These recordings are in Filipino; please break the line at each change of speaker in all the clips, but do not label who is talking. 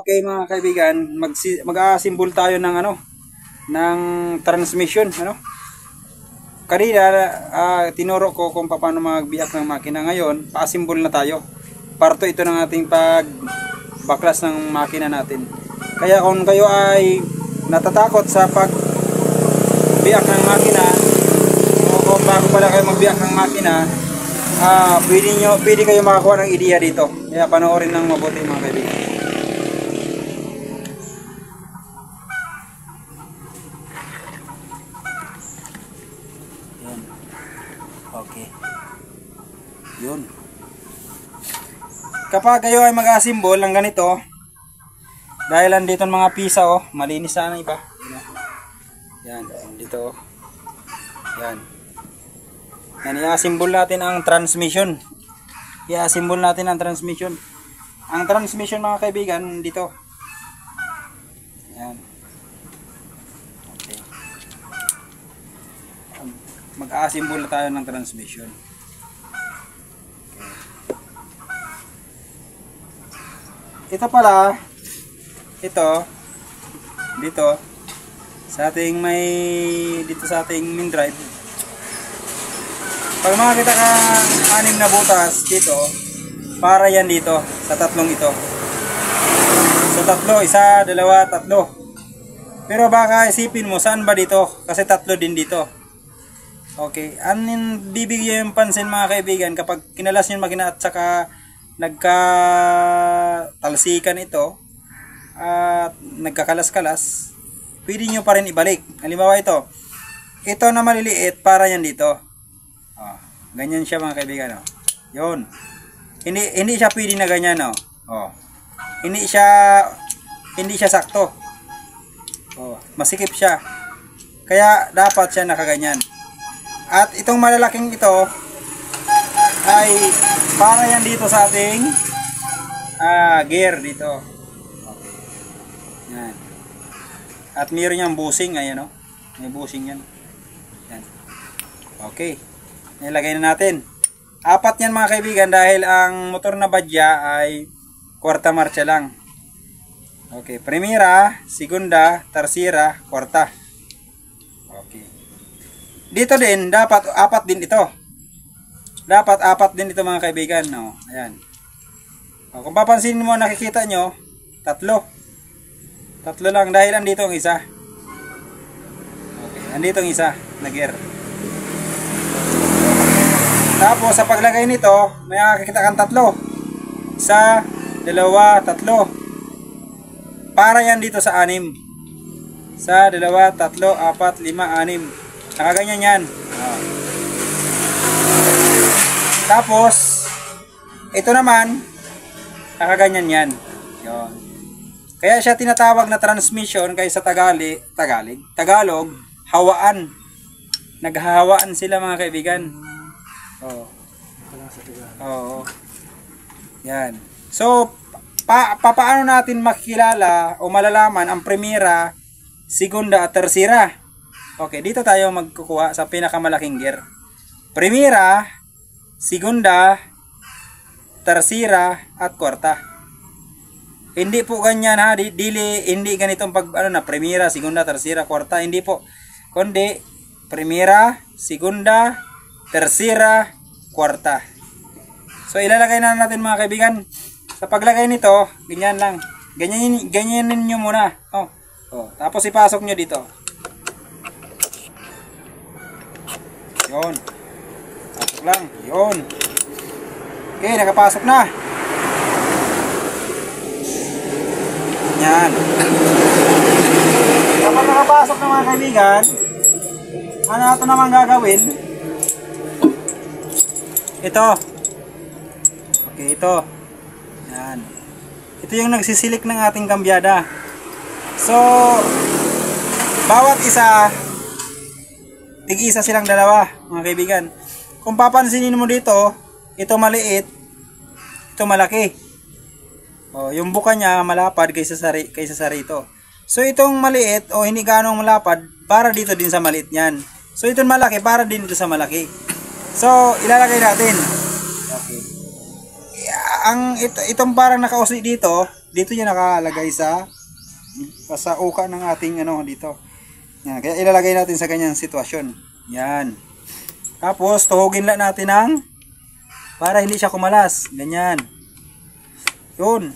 Okay mga kaibigan, mag-assemble tayo ng ng transmission, Kanina tinuro ko kung paano magbiyak ng makina. Ngayon, pa-assemble na tayo. Parto ito ng ating pagbaklas ng makina natin. Kaya kung kayo ay natatakot sa pagbiyak ng makina, o kung bago pala kayo magbiyak ng makina, pwede kayo makakuha ng ideya dito. Kaya panoorin ng mabuti mga kaibigan. Okay. Yun. Kapag kayo ay mag-assemble ng ganito, dahil andito ang mga pisa, malinis sana iba. Yan, dito. Yan. Yan, i-assemble natin ang transmission. I-assemble natin ang transmission. Ang transmission mga kaibigan, dito. Yan. Okay. Mag-assemble tayo ng transmission. Okay. Ito pala, dito sa ating dito sa ating main drive. Pag makakita ka 6 na butas dito, para yan dito sa tatlong ito. Sa tatlo, 1, 2, 3. Pero baka isipin mo saan ba dito? Kasi 3 din dito. Okay, bibigyan yung pansin mga kaibigan kapag kinalas yung makina at saka nagkatalsikan ito at nagkakalas-kalas, pwede nyo pa rin ibalik. Halimbawa ito na maliliit, para yan dito. Ganyan siya mga kaibigan. Yun. Hindi siya pwede na ganyan. Hindi siya sakto. Masikip siya. Kaya dapat siya nakaganyan. At itong malalaking ito ay para yan dito sa ating gear dito. Yan. At mayroon niyang bushing, ayan may bushing yan. Yan. Okay. Nilagay na natin. 4 yan mga kaibigan dahil ang motor na badya ay 4 marcha lang. Okay, primera, segunda, tercera, cuarta. Okay. Dito din dapat 4 din ito. Dapat 4 din ito mga kaibigan, Ayan. Kung papansinin mo, nakikita nyo 3 lang dahil andito ang isa. Okay, andito ang isa na gear. Tapos sa paglagay nito, may makikita kang 3. 1, 2, 3. Para yan dito sa 6. 1, 2, 3, 4, 5, 6. Nakaganyan yan. Tapos ito naman nakaganyan yan. Yun. Kaya siya tinatawag na transmission kaysa Tagalog, hawaan. Naghahawaan sila mga kaibigan. Yan. So, paano natin makikilala o malalaman ang primera, segunda at tercera? Okay, dito tayo magkukuha sa pinakamalaking gear. Primera, segunda, tercera at cuarta. Hindi po ganyan hindi ganitong primera, segunda, tercera, cuarta, hindi po. Kundi primera, segunda, tercera, cuarta. So ilalagay na natin mga kaibigan. Sa paglagay nito, ganyan lang. Ganyanin niyo muna. Tapos ipasok niyo dito. Yun. Pasok lang. Yun. Okay, nakapasok na. Yan. Kapag nakapasok na mga kaibigan, ano ito naman gagawin? Ito. Okay, ito. Yan. Ito yung nagsisilik ng ating kambyada. So, bawat isa, tig-isa silang dalawa, mga kaibigan. Kung papansinin mo dito, ito maliit, ito malaki. Yung buka niya malapad kaysa sa rito. So, itong maliit, hindi ganong malapad, para dito din sa maliit niyan. So, itong malaki, para din dito sa malaki. So, ilalagay natin. Okay. Itong parang nakausli dito, dito niya nakalagay sa uka ng ating ano dito. Yan, kaya ilalagay natin sa ganyang sitwasyon. Yan. Tapos tuhugin lang natin ng para hindi siya kumalas. Ganyan. Yun.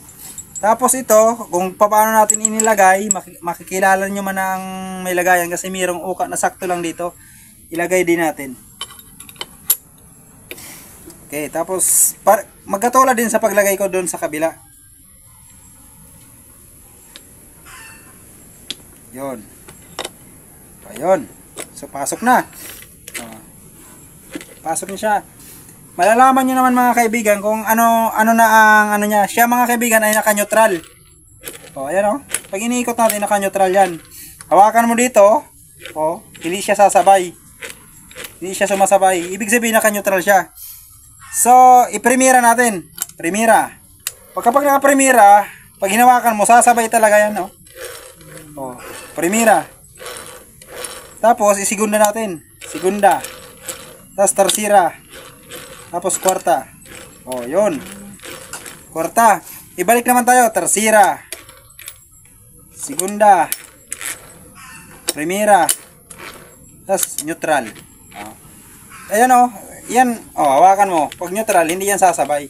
Tapos ito, kung paano natin inilagay, makikilala nyo man ang may lagayan kasi mayroong uka na sakto lang dito. Ilagay din natin. Okay, tapos magkatulad din sa paglagay ko doon sa kabila. Yun. Ayun. So, pasok na. Pasok niya siya. Malalaman nyo naman mga kaibigan kung ano na ang ano niya. Siya mga kaibigan ay naka-neutral. O, ayan o. Pag iniikot natin, naka-neutral yan. Hawakan mo dito. O, hindi siya sasabay. Hindi siya sumasabay. Ibig sabihin, naka-neutral siya. So, i-premiera natin. Premiera. Kapag naka-premiera, pag hinawakan mo, sasabay talaga yan, no? O, premiera. Tapos, isigunda natin. Segunda. Tapos, tersira. Tapos, kwarta. O, yun. Kwarta. Ibalik naman tayo. Tersira. Segunda. Primera. Tapos, neutral. O. Ayan, o. Yan. O, hawakan mo. Pag neutral, hindi yan sasabay.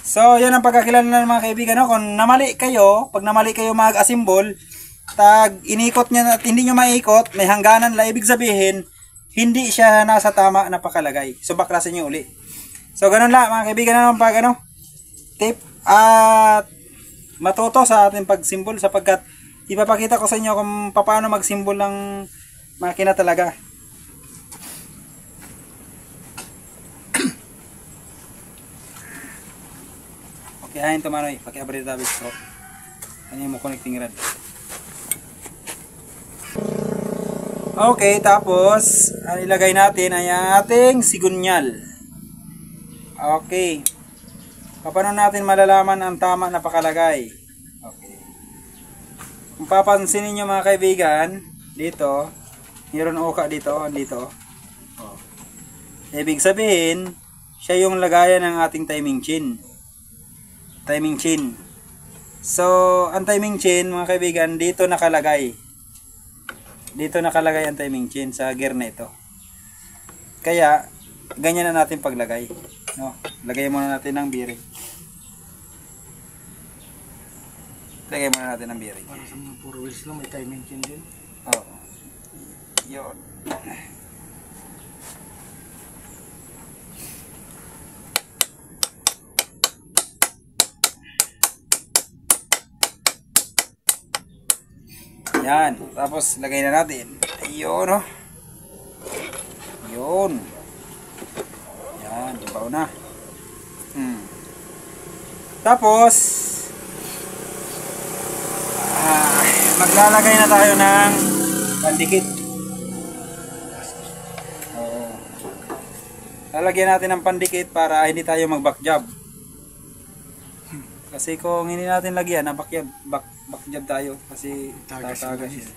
So, yan ang pagkakilala ng mga kaibigan. No? Kung namali kayo, pag namali kayo mag-assemble, tag inikot niya at hindi nyo maikot, may hangganan lang, ibig sabihin hindi siya nasa tama na pakalagay. So baklasin nyo uli. So ganun lang mga kaibigan, naman pag tip at matuto sa ating pag-symbol, sapagkat ipapakita ko sa inyo kung paano mag-symbol ng makina talaga. Okay, ahin tumanoy, pakiabri tabi so ano mo connecting rod. Okay, tapos ang ilagay natin ay ating sigunyal. Okay. Paano natin malalaman ang tama na pakalagay? Okay. Kung papansinin niyo mga kaibigan, dito, mayroon uka dito, dito. Oh. Ibig sabihin, siya yung lagayan ng ating timing chain. Timing chain. So, ang timing chain mga kaibigan, dito nakalagay. Dito nakalagay ang timing chain sa gear na ito. Kaya, ganyan na natin paglagay. No? Lagay muna natin ng bearing. Lagay muna natin ng bearing.
Para sa mga 4 wheels lang, may timing chain din.
Oo. Yun. Yan. Tapos, lagay na natin. Ayun, oh. Yun. Yan. Ibaw na. Tapos, maglalagay na tayo ng pandikit. Oo. Lalagyan natin ng pandikit para hindi tayo mag-back job. Kasi kung hindi natin lagyan, back job tayo kasi tatagas siya.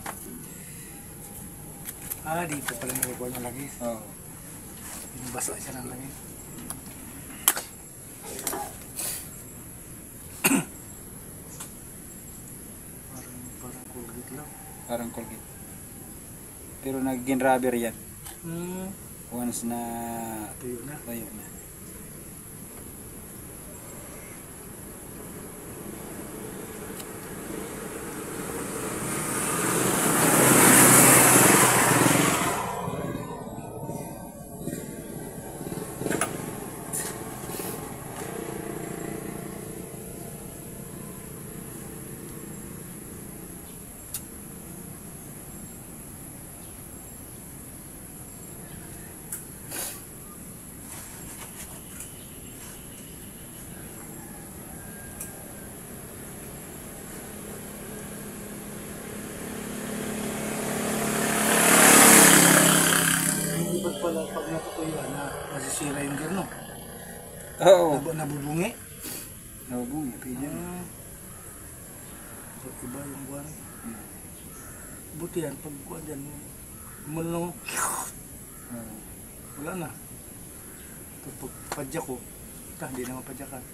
Dito pala nalagyan na lagi.
Oo.
Basa siya ng langit. Parang Colgate lang.
Parang Colgate. Pero naging rubber yan. Once na
Tuyo na.
Tuyo na.
Pala pag natutuyuan na masisira yung gear, no?
Oo.
Nabubungi.
Nabubungi. Pwede na.
Iba yung buwan. Buti yan, pag kuha dyan, mulong, wala na. Ito pag padya ko, hindi na mapadyakan.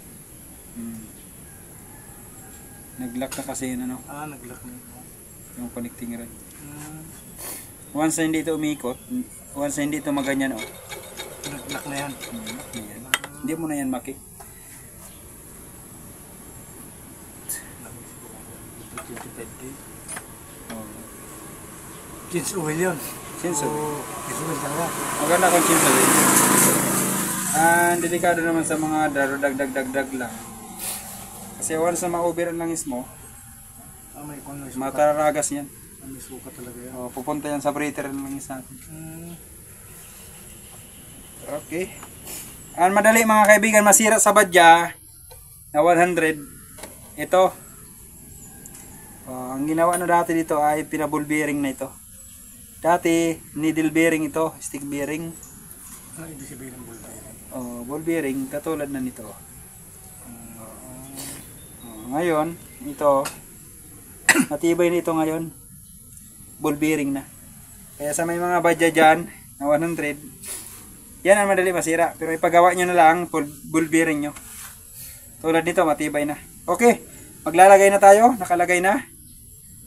Nag-lock na kasi yun, ano,
Nag-lock na ito.
yung connecting rod. Once na hindi ito umikot, once na hindi ito maganyan, oh.
Nag-lock na yan.
Lock na yan. Hindi mo na yan maki.
25 days.
Oh.
Change oil yun.
Change oil.
Change oil talaga.
Maganda kung change oil. Delikado naman sa mga dagdag lang. Kasi once na ma-over ang langis mo,
May sukat.
mataragas yan.
May sukat talaga yan.
O, pupunta yan sa breather ng langis natin. Okay. Ang madali mga kaibigan, masira sa badya na 100. Ito. Ang ginawa na dati dito ay pinaball bearing na ito. Dati, needle bearing ito, stick bearing.
Ibig sabihin ng ball bearing.
Ball bearing, katulad na nito. Ngayon, ito, matibay nito ngayon. Ball bearing na. Kaya sa may mga badya dyan, na 100, yan ang madali masira. Pero ipagawa nyo na lang, ball bearing nyo. Tulad nito, matibay na. Okay, maglalagay na tayo. Nakalagay na.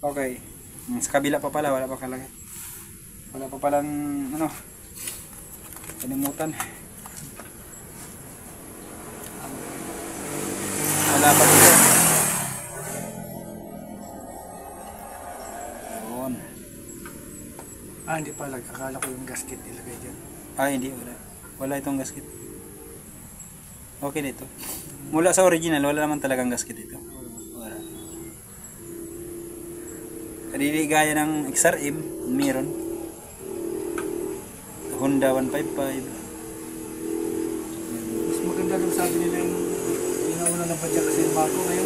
Okay. Sa kabila pa pala, wala pa kalagay. Wala pa palang, ano, kalimutan. Wala pa dito. Yun.
Hindi pala. Akala ko yung gasket ilagay dyan.
Hindi, wala. Wala itong gasket. Okay na ito. Mula sa original, wala naman talagang gasket ito. Wala. Kadili gaya ng XRM, meron. Honda 155.
Mas maganda daw sabi nila yung ginauna ng padya kasi yung bago ngayon.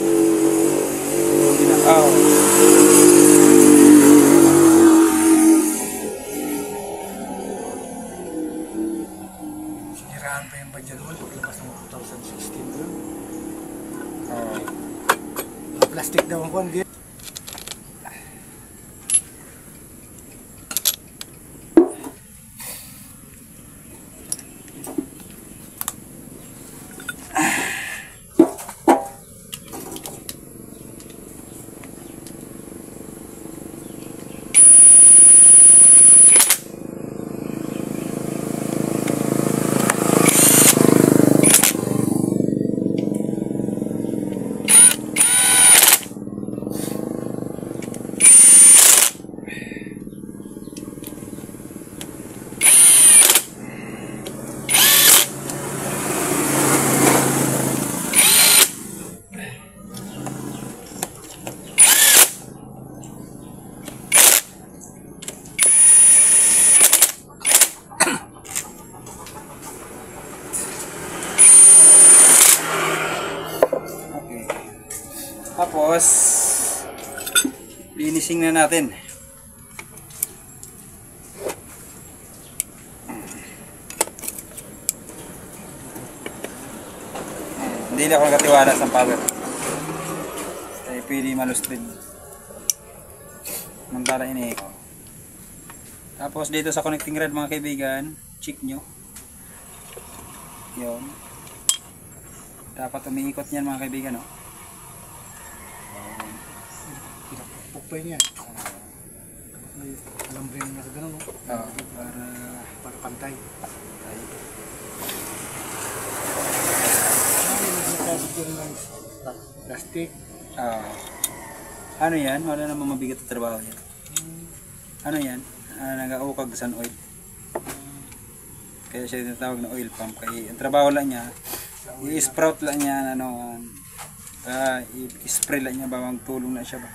Siniraan pa yung padya noon paglabas ng 2016 doon. Plastic daw ang kuwan.
Tapos, finishing na natin. Hindi na ako nagkatiwala sa power. Kaya pwede malustrin. Mantara ini. Tapos dito sa connecting rod mga kaibigan, check nyo. Yun. Dapat umiikot niyan mga kaibigan. No?
Pukpay niya. May alambre na gano'n, no? Para pantay. Plastic.
Ano yan? Wala namang mabigat na trabaho yan. Ano yan? Nag-aukag sun oil. Kaya siya tinatawag na oil pump. Kaya ang trabaho lang niya, i-sprout lang niya, i-spray lang niya ba, magtulong na siya ba.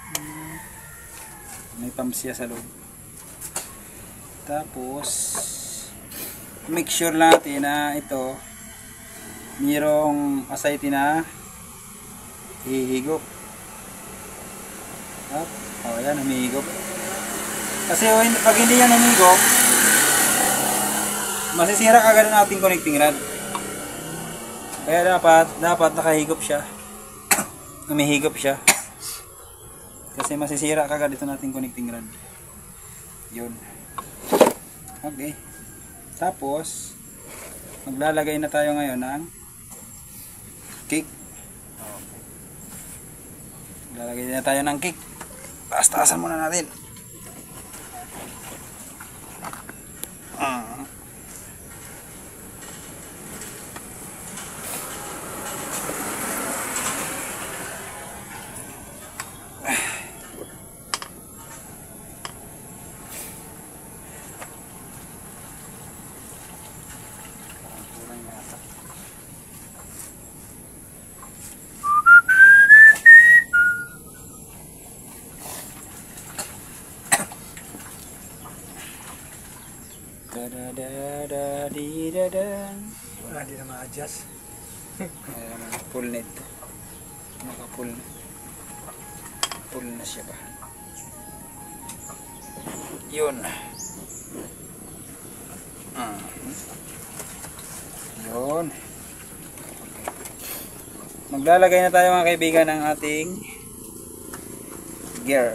May pump siya sa loob. Tapos make sure natin na ito mayroong aside na hihigop. Yan, humihigop. Kasi pag hindi yan humihigop, masisira agad ang ating connecting rod. Kaya dapat nakahigop siya. Humihigop siya. Kasi masisira kagad ito nating connecting rod. Yun. Okay. Tapos, maglalagay na tayo ngayon ng kick. Lalagay na tayo ng kick. Taas-taasan muna natin.
Wala, di na ma-adjust.
Full net. Naka-full na. Full na siya ba? Yun. Yun. Maglalagay na tayo mga kaibigan ng ating gear.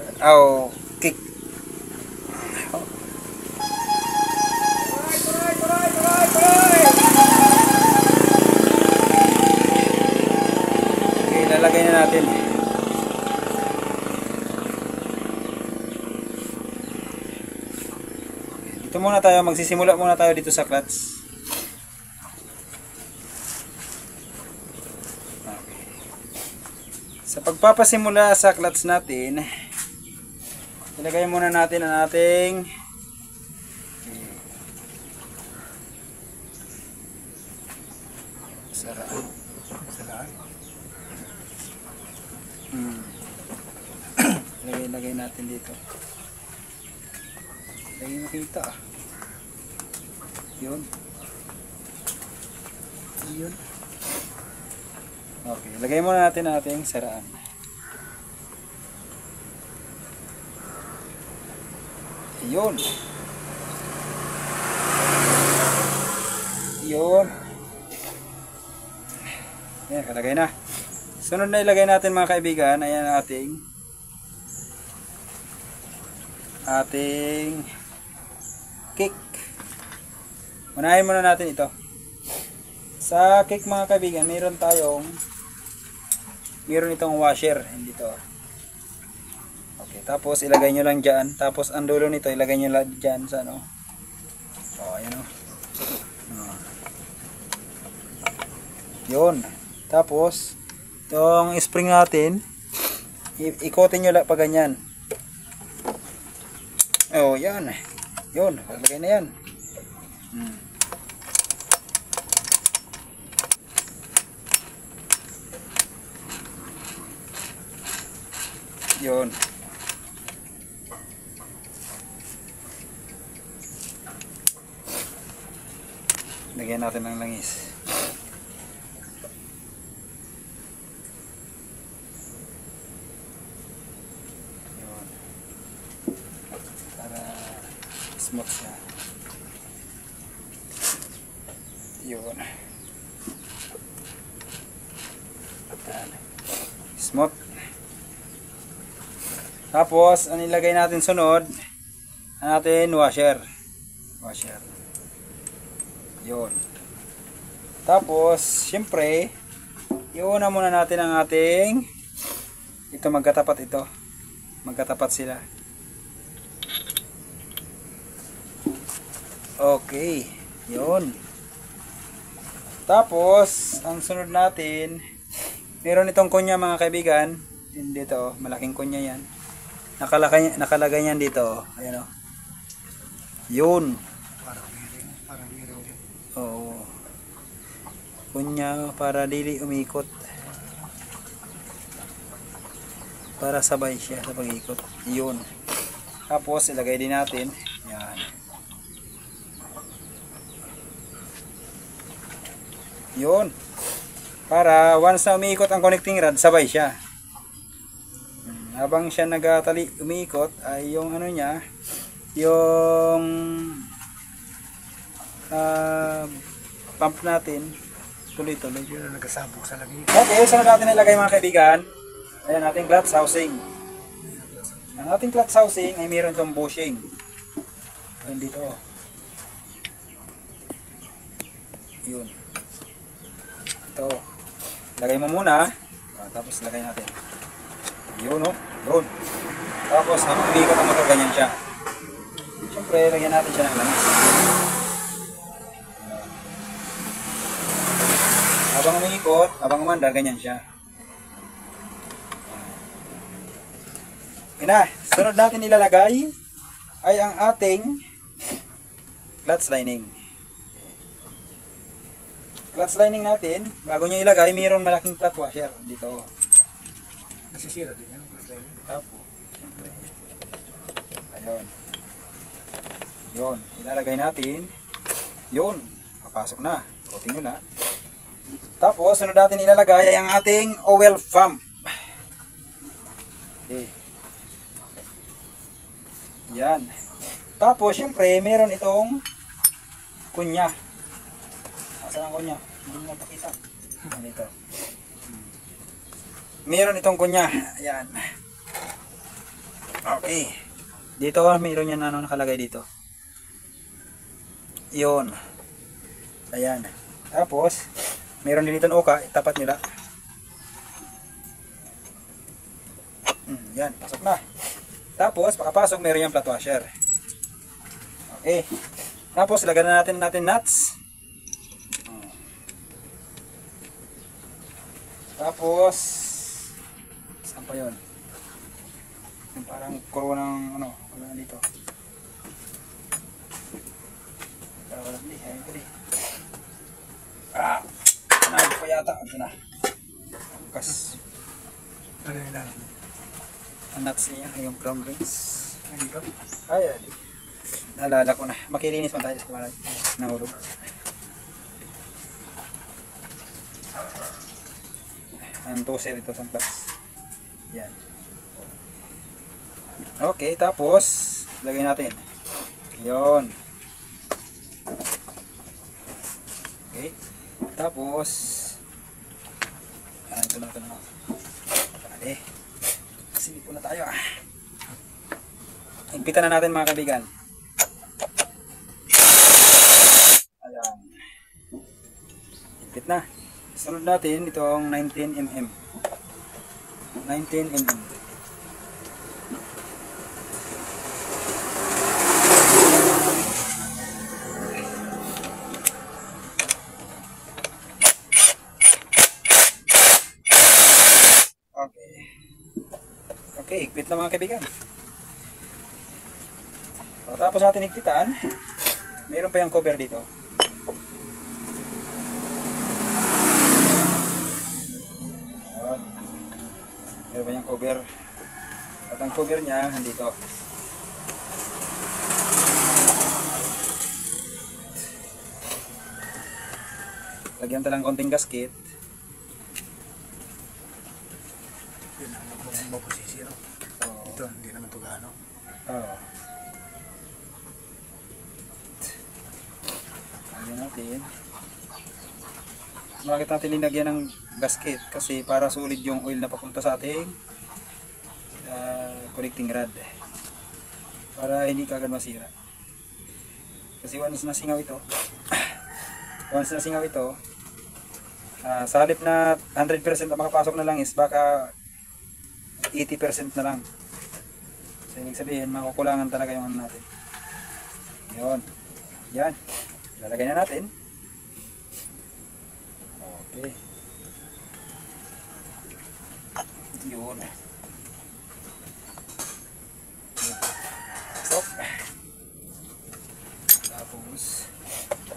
Kick. Lalagay na natin. Dito muna tayo, magsisimula muna tayo dito sa clutch. Okay. Sa pagpapasimula sa clutch natin, ilagay muna natin ang ating saraan. Lagay natin dito. Lagay makita. Yun. Yun. Okay, lagay muna natin ang ating saraan. Yun. Yun. Ayan, kalagay na. Sunod na ilagay natin mga kaibigan, ayan ang ating kick. Unahin muna natin ito. Sa kick mga kaibigan, meron itong washer dito. Okay, tapos ilagay nyo lang dyan. Tapos ang dulo nito ilagay nyo lang dyan sa ano. Ayan o. Yun. Tapos itong spring natin, ikotin nyo lang pa ganyan. Yan. Yun, lagay na yan. Yun. Lagyan natin ng langis. Smooth siya. Yun. Smooth. Tapos, ang ilagay natin sunod, ang ating washer. Yun. Tapos, syempre, iuna muna natin ang ating magkatapat ito. Magkatapat sila. Okay, yun. Tapos, ang sunod natin, meron itong kunya mga kaibigan. Dito, malaking kunya yan. Nakalagay yan dito. Ayan o. Yun.
Parang miring din.
Oo. Kunya para dili umikot. Para sabay siya sa pag-ikot. Yun. Tapos, ilagay din natin. Yan. Yun. Para once na umiikot ang connecting rod, sabay siya. Habang siya umiikot ay yung ano niya, yung pump natin tuloy-tuloy.
Yun ang nagkasabog sa langit.
Okay, sunod natin ilagay mga kaibigan. Ayan ating clutch housing. Ang ating clutch housing ay mayroon itong bushing. Ayan dito. Yun. Ito. Lagay mo muna. Tapos lagay natin. Yun, no? Yun. Tapos, habang umiikot ang motor, ganyan siya. Siyempre, lagyan natin siya ng langis. Habang umiikot, habang umanda, ganyan siya. Ina, sunod natin ilalagay ay ang ating clutch lining. Clutch lining natin, bago nyo ilagay, mayroon malaking flat washer dito.
Nasisira din yan.
Tapo. Ayun. Yun, ilalagay natin. Yun, papasok na. Putin nyo na. Tapos, sunod natin ilalagay ay ang ating oil pump. Okay. Yan. Tapos, syempre, meron itong kunya. Asan ang kunya? Hindi mo makita. Dito. Meron itong kunya. Ayan. Okay. Dito, meron yan ano nakalagay dito. Yun. Ayan. Tapos, meron din itong uka. Itapat nila. Yan. Pasok na. Tapos, pakapasok, meron yung flat washer. Okay. Tapos, lagyan na natin nuts. Tapos, saan pa yun? Yung parang kuro ng, ano, wala dito. Wala dito, ayun ko dito. Nandito pa yata. Ito na. Bukas.
Ano yun lang?
Ang nuts niya, yung crown rings.
Nandito?
Ay, naalala ko na. Makilinis man tayo sa kamarag. Nahulog. Ang toser ito sa plus. Yan. Okay, tapos lagay natin. Yun. Okay. Tapos ito na. Pali. Sinipo na tayo. Higpitan na natin mga kaibigan. Ayan. Higpit na. Sunod natin itong 19mm. 19mm. Okay. Okay, higpit na mga kaibigan. Tapos natin higpitan, mayroon pa yung cover dito. Meron pa yung cover. At ang cover niya, nandito. Lagyan talang konting gasket.
Yun ang mapusisiro. Ito, hindi naman ito gaano.
Oo. Lagyan natin. Bakit natin linagyan ng gasket? Kasi para sulit yung oil na papunta sa ating connecting rod. Para hindi kagad masira. Kasi once na singaw ito, sa halip na 100% na makapasok na lang is baka 80% na lang. So ibig sabihin, makukulangan talaga yung ano natin. Yun. Yan. Lalagay na natin. Okay. Yun. Stop. Tapos,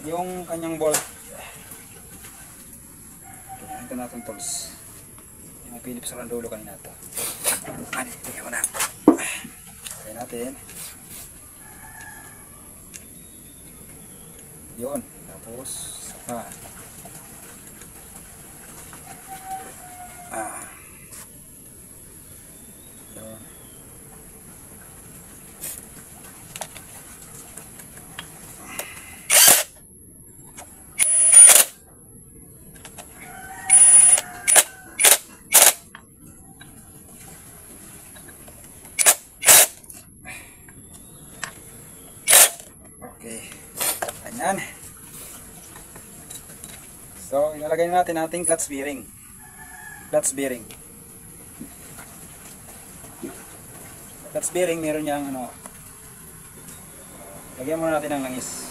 yung kanyang bolt. Okay, ito natin tools. Yung Philips Randulo kanina ito. Ano, tingnan mo na. Okay natin. Yun. Tapos, yun. Okay. Ganyan. So, ilalagay natin ating clutch bearing. Clutch bearing. Clutch bearing, meron niyang ano. Lagyan muna natin ng langis.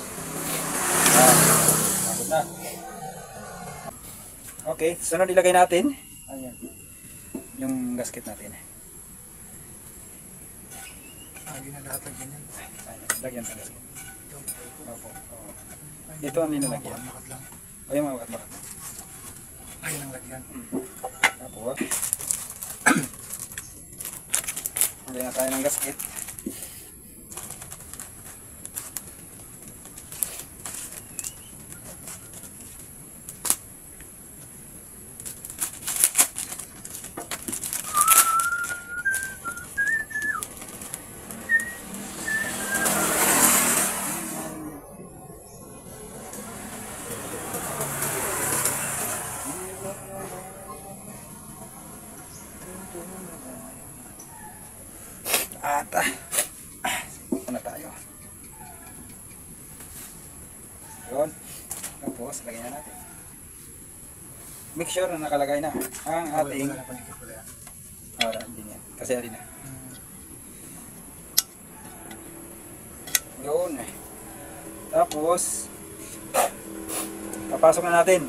Tapos na. Okay, sunod ilagay natin. Ayan. Yung gasket natin.
Ginalahat lang ganyan.
Lagyan sa gasket. Opo. Ito ang linalagyan. Ayun mga bakit.
Ayun ang lagyan.
Tapos. Lagyan na tayo ng gasket. At ito na tayo. Yun. Tapos lagyan na natin. Make sure na nakalagay na ang ating hindi niya. Kasi alin na. Yun. Tapos papasok na natin.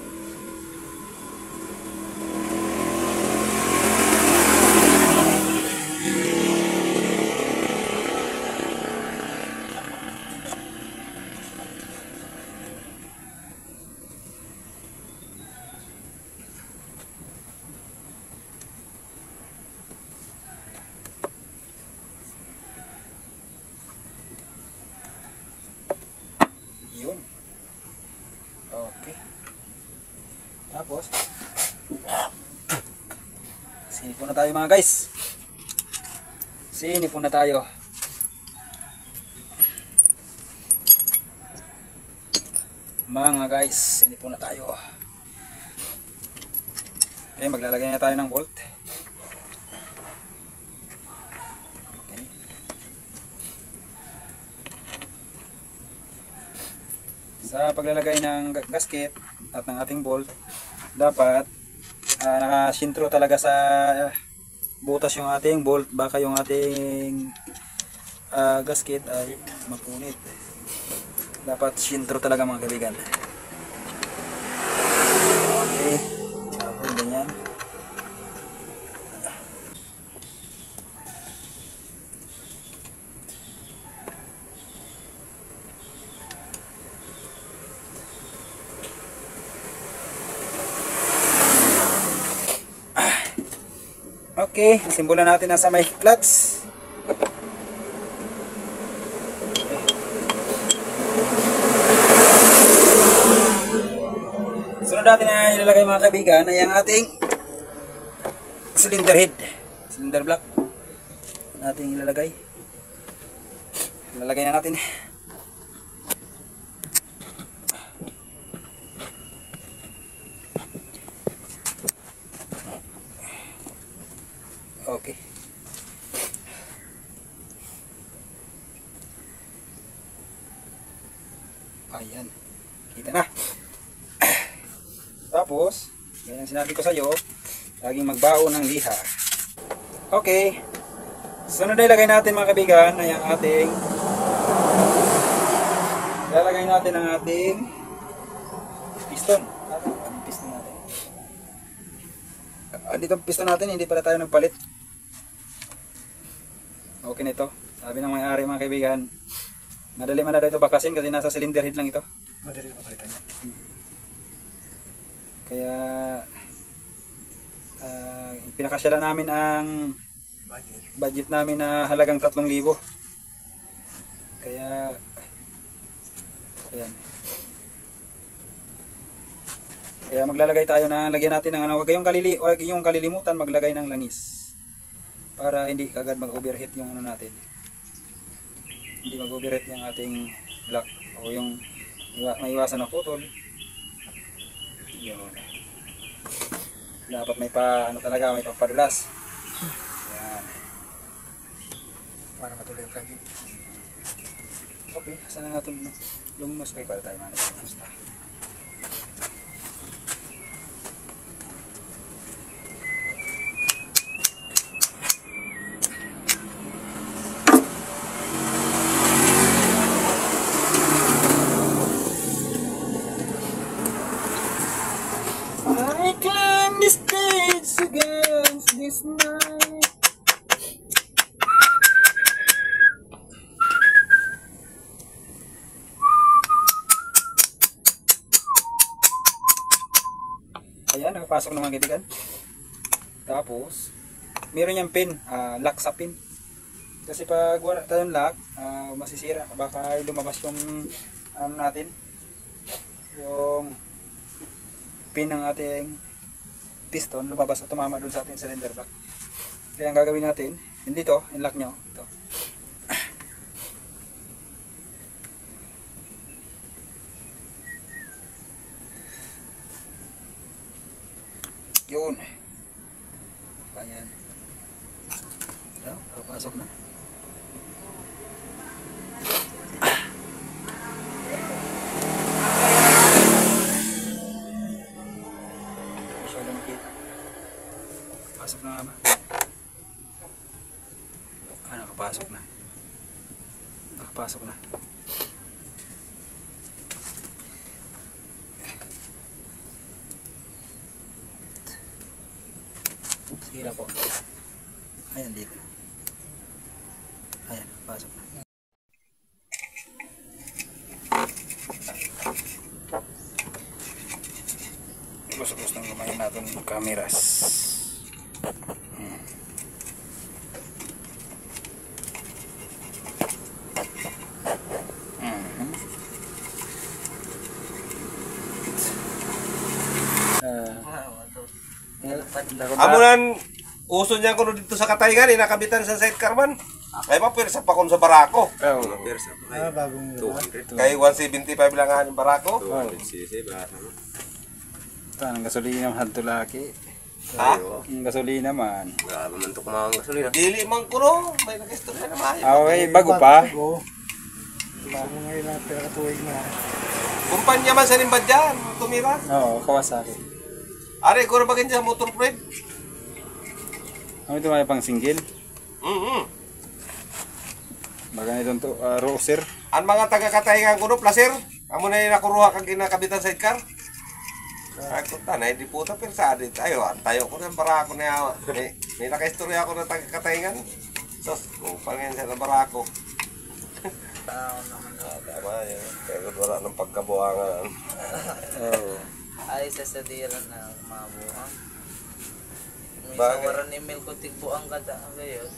Yun. Okay. Tapos sinipon na tayo mga guys. Sinipon na tayo. Mga guys, sinipon na tayo. Okay, maglalagay na tayo ng bolt. Okay. Sa paglalagay ng gasket at ng ating bolt, dapat nakasintro talaga sa butas yung ating bolt, baka yung ating gasket ay mapunit. Dapat sintro talaga mga kaibigan. Okay, tapos ganyan. Okay, simulan natin na sa may clutch. Sunod natin na ilalagay mga kaibigan ay ang ating cylinder head, cylinder block natin ilalagay. Ilalagay na natin. Okay. Ayan. Kita na. Tapos, ganyan sinabi ko sa iyo, laging magbaon ng liha. Okay. Sunod na ilagay natin mga kaibigan ay ang ating ilalagay natin ang ating piston. Ang piston natin. Dito ang piston natin, hindi pala tayo nagpalit. Okay na ito. Sabi ng may-ari mga kaibigan, madali man na ito bakasin kasi nasa cylinder head lang ito.
Madali na palitan niya.
Kaya pinakasyalan namin ang budget namin na halagang 3,000. Kaya ayan. Kaya maglalagay tayo na lagyan natin ng ano, huwag kayong kalilimutan maglagay ng langis para hindi kagad mag-overheat yung ano natin. Hindi mag-overheat yung ating block o yung maiwasan na putol. Yun. Dapat may ano talaga, may pampadulas. Yan.
Para matuloy yung plugin.
Okay, saan na natin lumos kayo para tayo manapos na.
this night.
Ayan, nakapasok na mga kaibigan. Tapos, meron niyang pin, lock sa pin. Kasi pag wala tayong lock, masisira. Baka lumabas yung natin. Yung pin ng ating piston, lumabas at tumama doon sa ating cylinder block. Kaya ang gagawin natin, hindi to, yung lock nyo. Ito. Yun. Ayan. Ayan, papasok na. Masyadong makita. Pasok na nga ba? Nakapasok na. Nakapasok na. Sige na po. Ayan dito. Ayan, pasok na. Gusto nang lumayan natin yung cameras.
Amunan uso niya kuno dito sa Katayngan, inakabitan sa sidecar man. Kay mapirsa pa kon sa barako.
Persa.
Bagong
200. Kay 175 lang ang barako.
200cc ba?
Ito ang gasolina ng hadtulaki.
Ha?
Ang gasolina man.
Grabe man to mga gasolina.
Dili man kuno, may nakistorya na maayo.
Okay, bago pa.
Bago ngayon na pinakatuwig na.
Kumpanya man sa limbad diyan, tumira.
Oo, Kawasaki.
Are ko ra bagin sa motor friend.
Ano ito may pang single? Baga itong to, Roser.
Ang mga taga Katayngan kuno placer, amo na yung nakuruha kag inakabitan sa sidecar. Ako tanay di puta persa di tayo. Tayo ko ng barako na yawa. May nakaistorya ako ng taga Katayngan. Sos, upangin sa barako. Tama yun. Pero wala ng pagkabuhangan.
Oo.
Ay, sa dira na mabuhang. May
Bagay.
sawaran email ko tigbuang kada ngayon.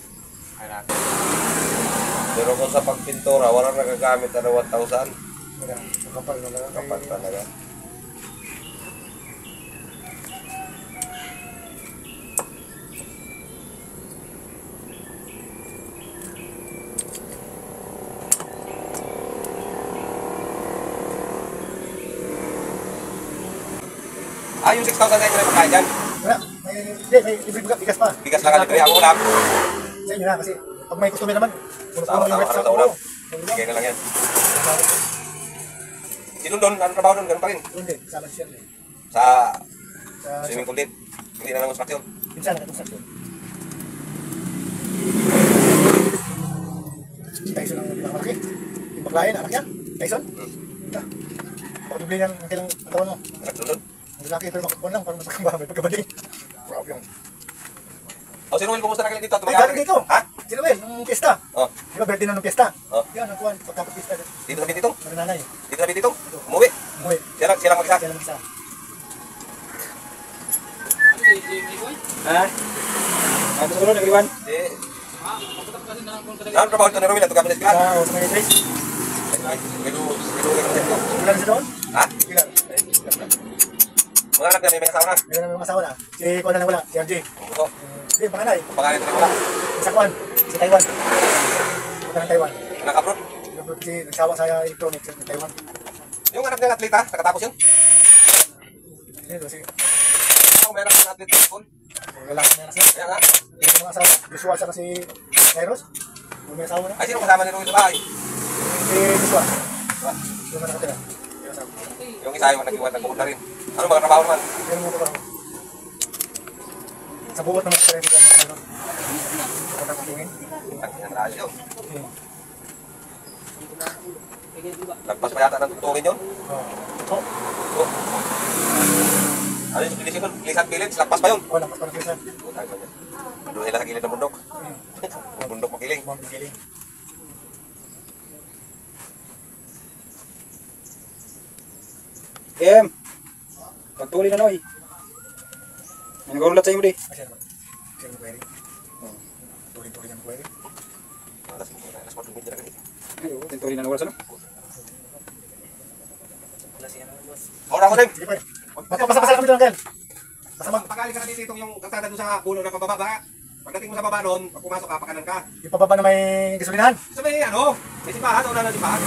Pero kung sa pagpintura, wala nagagamit na 1,000.
Kapal na lang.
Kapag talaga. Yung 6,000 na yung makain dyan.
Wala. May bigas pa.
Bigas na kalibre. Ako ulam.
Sa inyo na kasi pag may customer naman,
Sa ulam. Bigay na lang yan. Sino doon? Ano trabaho doon? Ganun pa rin.
Hindi, kasama siya.
Sa
Sa
swimming pool din. Hindi na lang construction.
minsan nakakonstruction. Tyson ang pinakamalaki. Yung baklayan, anak niya. Tyson. Pakadubli niya ang kailang katawan mo.
Nagsunod.
Ang lalaki pero makakuha lang para masakang may pagkabading. Grabe yun.
O, sino Will? Kumusta na kayo dito?
Ay, galing dito.
Ha?
Sino ba yun? Nung piyesta.
Oh,
Di ba, birthday na nung piyesta?
Oh.
Yan, nakuha. Pagkapag piyesta.
dito sa Bititong?
Mga nanay.
Dito sa Bititong? Umuwi.
Umuwi.
Siya lang mag-isa.
Siya lang isa.
Ha? Ano sunod, nag-iwan?
Eh. Ano trabaho ito ni Romil? Ito kami sa Pilar.
Sa may place. Ilan sa doon?
Ha?
Ilan?
Mga anak na may asawa na.
Ilan ang mga asawa na? Si Kuan na lang wala. Si RJ.
Gusto.
Hindi, panganay.
Pangalan ito wala.
Sa Kuan. Si Taiwan. Punta ng Taiwan.
Anak abroad.
Kasi nagsawa sa electronics sa Taiwan.
Yung anak ng atleta, nakatapos yun.
Dito, si
Ako may anak ng atleta sa school.
lalaki niya na siya.
Kaya nga.
Yung mga asawa. Joshua siya kasi Eros. Yung may asawa na.
Ay, sino kasama ni Romil sa bahay?
Si Joshua.
Diba?
Yung mga nakatira. Yung asawa.
Yung isa yung nag-iwan, nagpupunta rin. Ano mga trabaho naman?
Pero mo ba? Sa buot naman sa rin ko ano. Sa pagkakutingin.
Ang radyo. Lagpas pa yata ng tutulin yun.
Oh.
Oh. Ano yung pilis yun? Pilisan pilit, lampas pa yun.
O, lampas pa ng pilisan.
Doon nila sa gilid ng bundok. Bundok makiling.
Buwang pigiling.
Em, pagtuli na noy. May nagarulat sa imo di.
Kasi naman. Kasi naman pwede. Tuloy-tuloy naman pwede.
Alas madumid na ganito.
Ay, tintuli na nagarulat sa no.
Ora ko, Sim.
Sige pwede. Basta kami doon, Kel. Basta mag...
Pag-ali ka na dito yung kalsada doon sa puno na pababa. Pagdating mo sa baba doon, pag pumasok ka, pakanan ka.
Yung pababa na may gasolinahan.
Sabi, ano? May simbahan, una na simbahan.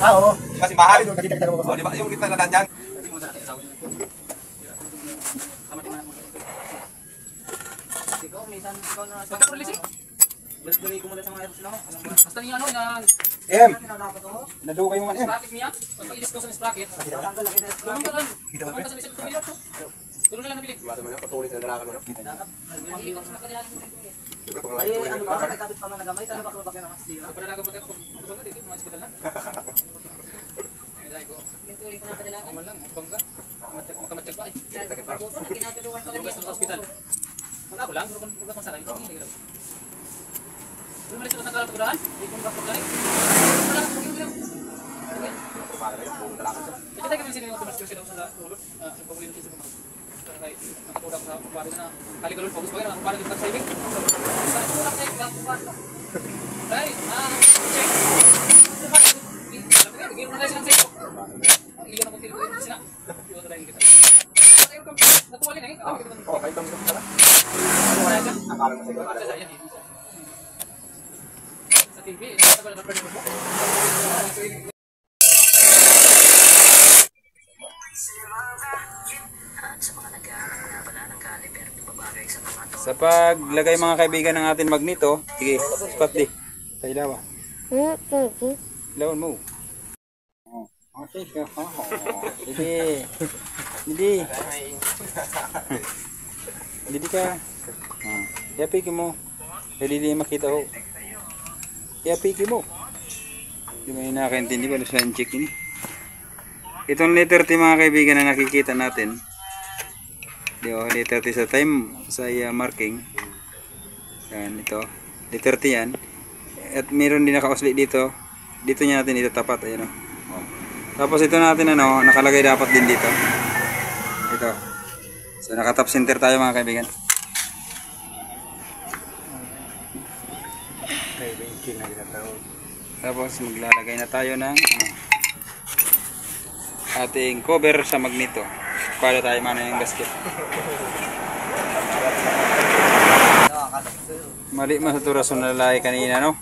Ah, oo.
Di ba simbahan?
Ay, doon, nakita kita naman.
O, di ba? Yung kita na daan dyan.
Ikaw, minsan ikaw na sa polisi. Balik ko muna sa mga aeroplano. Basta niya ano na
Em, nadugay mo man em.
sprocket niya. Pag ilis ko sa sprocket. Tanggal lagi na sprocket. Tanggal sa isip ko dito. Tuloy lang nabilik.
Patuloy sa nalakan mo.
Ay, ano ba? Nakakabit pa man nagamay. Sana ba bakit naman sila? Para nagabot ako. Ano dito? Mga hospital na. Dai ko. Tuloy ko na kadala. Amal lang, bangga. Makamatag pa. Sakit pa. Ginatulungan pa rin sa hospital. Wala ko lang, pero kung bukas masakay, hindi ko. Kung malis ko sa kalapagdaan, hindi ko makapagdaan. Wala ko pag-iulam. Kita ka sini waktu masuk sini sa ulo, pagpapalito sa mga. Kaya nakatudak sa pagpapalo na kali kalon focus bagay na para kita sa ibig. Sa tulak kay pagpapalo. Dai, check. Gino na kasi ng seko. Ang iyon ako tilo ko sina. Iyo ta lang kita. Natuwali na eh.
Oh, kahit ang gusto ka. Akala mo siguro.
Sa TV, ito ba na pwede mo?
Sa paglagay mga kaibigan ng ating magneto, sige, spot di. Sa ilaw. Ilawan mo. Oh, okay ka. Hindi. Hindi. Hindi ka. Yapiki mo. Hindi makita ho. Yapiki mo. Hindi mo yung nakakaintindi ko. Sa check ini. Itong letter T mga kaibigan na nakikita natin. Letter T sa time sa marking. Yan ito. Letter T yan. At meron din naka-usli dito. Dito niya natin itatapat. Ayan o. Tapos ito natin ano, nakalagay dapat din dito. Ito. So naka-top center tayo mga kaibigan. Tapos maglalagay na tayo ng ating cover sa magneto para tayo mana yung gasket. Mali man sa turason na lalaki kanina no.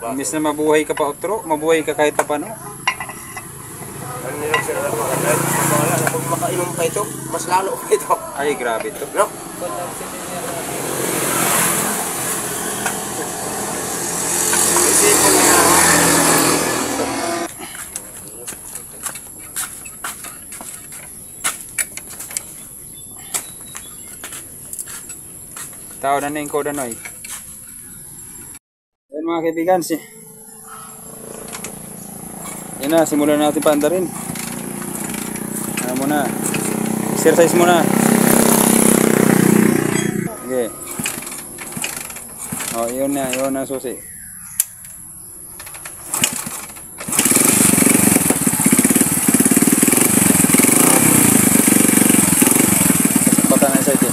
Imbis na mabuhay ka pa otro, mabuhay ka kahit pa no.
Ano nila sila lang mga guys? Wala na kung makainom pa ito, mas lalo pa ito.
Ay grabe to.
No? Isipin niya.
Tao na yung code ano eh. Ayan mga kaibigan, yan na, simulan natin paandarin. Ano muna, exercise muna. Okay. O, yun na susi. Kasapatan na isa ito.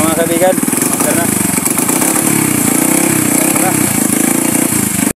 Mga kaibigan,